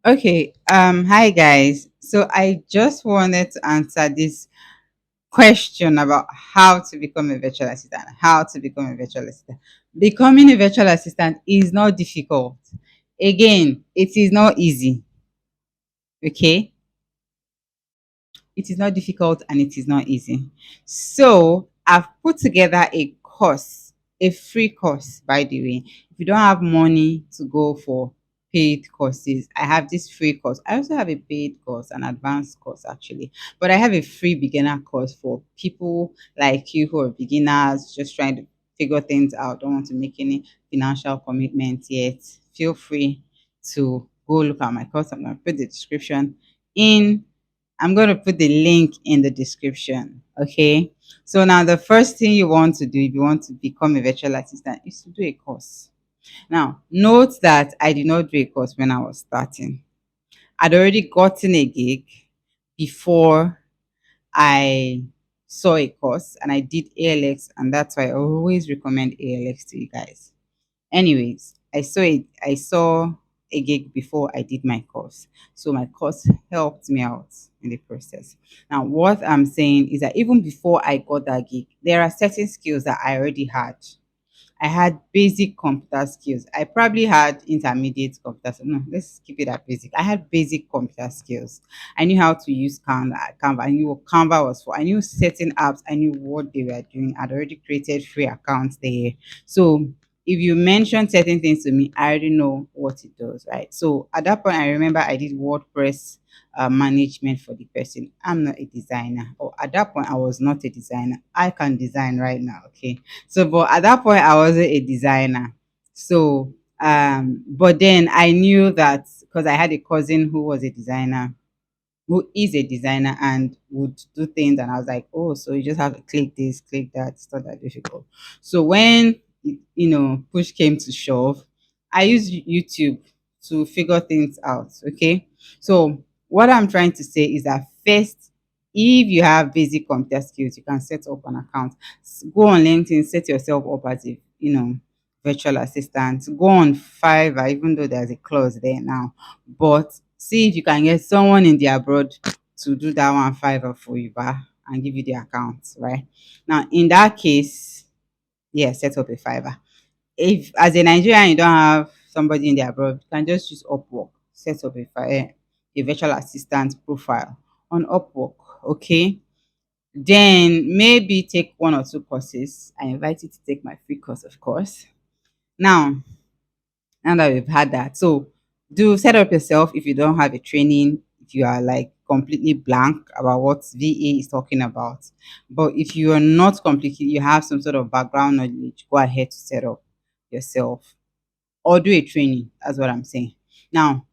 Okay. Hi guys. So I just wanted to answer this question about how to become a virtual assistant. How to become a virtual assistant. Becoming a virtual assistant is not difficult. Again, it is not easy. Okay, it is not difficult and it is not easy. So I've put together a course, a free course, by the way. If you don't have money to go for paid courses, I have this free course. I also have a paid course, an advanced course actually, but I have a free beginner course for people like you who are beginners just trying to figure things out, don't want to make any financial commitments yet. Feel free to go look at my course. I'm going to put the description in I'm going to put the link in the description. Okay. So now the first thing you want to do if you want to become a virtual assistant is to do a course. Now, note that I did not do a course when I was starting. I'd already gotten a gig before I saw a course and I did ALX, and that's why I always recommend ALX to you guys. Anyways, I saw a gig before I did my course. So my course helped me out in the process. Now, what I'm saying is that even before I got that gig, there are certain skills that I already had. I had basic computer skills. I probably had intermediate computer skills. No, let's keep it at basic. I had basic computer skills. I knew how to use Canva. I knew what Canva was for. I knew certain apps. I knew what they were doing. I'd already created free accounts there. So if you mention certain things to me, I already know what it does, right? So at that point, I remember I did WordPress management for the person. I'm not a designer, or at that point, I was not a designer. I can design right now, okay? So, but at that point, I wasn't a designer. So, but then I knew that because I had a cousin who was a designer, who is a designer and would do things, and I was like, oh, so you just have to click this, click that. It's not that difficult. So when push came to shove, I used YouTube to figure things out. Okay, so what I'm trying to say is that first, if you have basic computer skills, you can set up an account. Go on LinkedIn, set yourself up as a virtual assistant. Go on Fiverr, even though there's a clause there now, but see if you can get someone in the abroad to do that one Fiverr for you, and give you the account, right? Now, in that case, yeah, set up a Fiverr. If as a Nigerian you don't have somebody in the abroad, you can just use Upwork. Set up a virtual assistant profile on Upwork, okay? Then maybe take one or two courses. I invite you to take my free course, of course. Now, now that we've had that, so do set up yourself if you don't have a training, if you are like completely blank about what VA is talking about. But if you are not completely, you have some sort of background knowledge, go ahead to set up yourself or do a training. That's what I'm saying. Now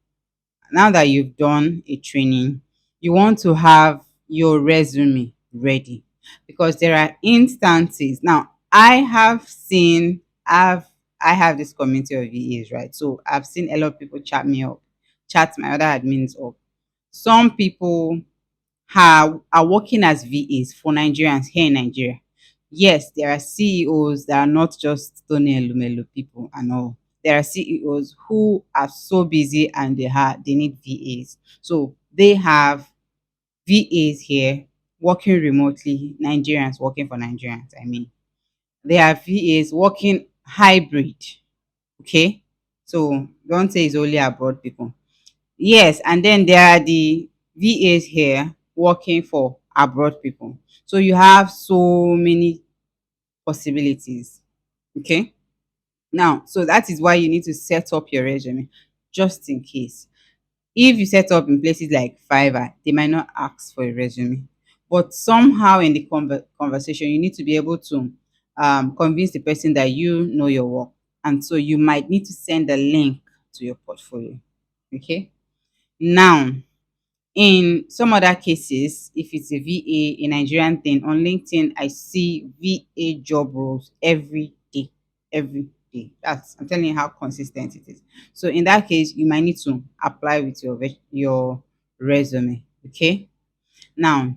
that you've done a training, you want to have your resume ready, because there are instances. Now, I have this community of VAs, right? So I've seen a lot of people chat my other admins up. Some people are working as VAs for Nigerians here in Nigeria. Yes, there are CEOs that are not just Tony Elumelu people and all. There are CEOs who are so busy and they need VAs. So they have VAs here working remotely, Nigerians working for Nigerians, I mean. They have VAs working hybrid. Okay. So don't say it's only abroad people. Yes, and then there are the VAs here working for abroad people. So you have so many possibilities. Okay. Now, so that is why you need to set up your resume just in case. If you set up in places like Fiverr, they might not ask for a resume. But somehow in the conversation, you need to be able to convince the person that you know your work. And so you might need to send a link to your portfolio. Okay. Now, in some other cases, if it's a VA, a Nigerian thing, on LinkedIn, I see VA job roles every day. Every day. I'm telling you how consistent it is. So in that case, you might need to apply with your resume. Okay. Now,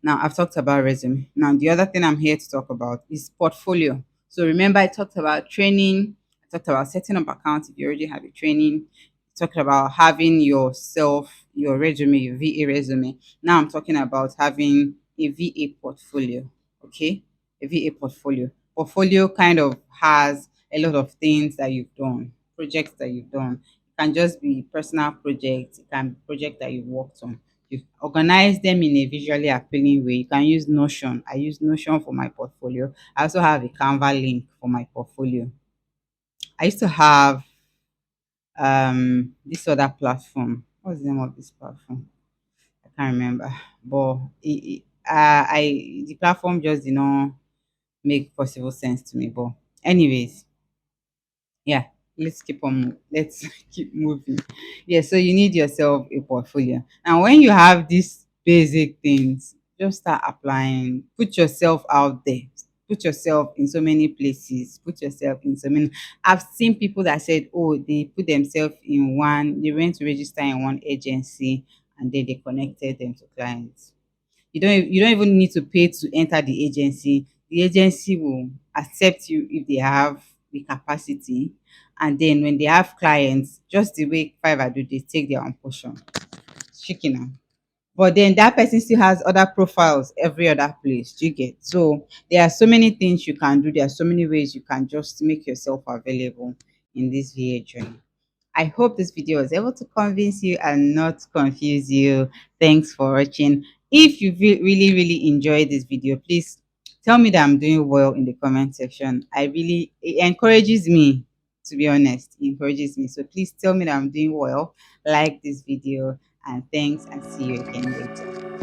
now I've talked about resume. Now the other thing I'm here to talk about is portfolio. So remember, I talked about training. I talked about setting up accounts if you already have a training. talked about having yourself, your resume, your VA resume. Now I'm talking about having a VA portfolio. Okay, a VA portfolio. Portfolio kind of has a lot of things that you've done, projects that you've done. It can just be personal projects. It can be project that you've worked on. You organize them in a visually appealing way. You can use Notion. I use Notion for my portfolio. I also have a Canva link for my portfolio. I used to have this other platform. What's the name of this platform? I can't remember. But I the platform just did not make possible sense to me. But anyways, yeah, let's keep on let's keep moving. Yeah, so you need yourself a portfolio, and when you have these basic things, just start applying. Put yourself out there. Put yourself in so many places. Put yourself in so many. I've seen people that said, oh, they put themselves in one, they went to register in one agency, and then they connected them to clients. You don't even need to pay to enter the agency. The agency will accept you if they have the capacity, and then when they have clients, just the way Fiverr do, they take their own portion. Chicken now. But then that person still has other profiles every other place. Do you get? So there are so many things you can do. There are so many ways you can just make yourself available in this VA journey. I hope this video was able to convince you and not confuse you. Thanks for watching. If you really, really enjoyed this video, please tell me that I'm doing well in the comment section. It encourages me, to be honest. It encourages me. So please tell me that I'm doing well. Like this video, and thanks, and see you again later.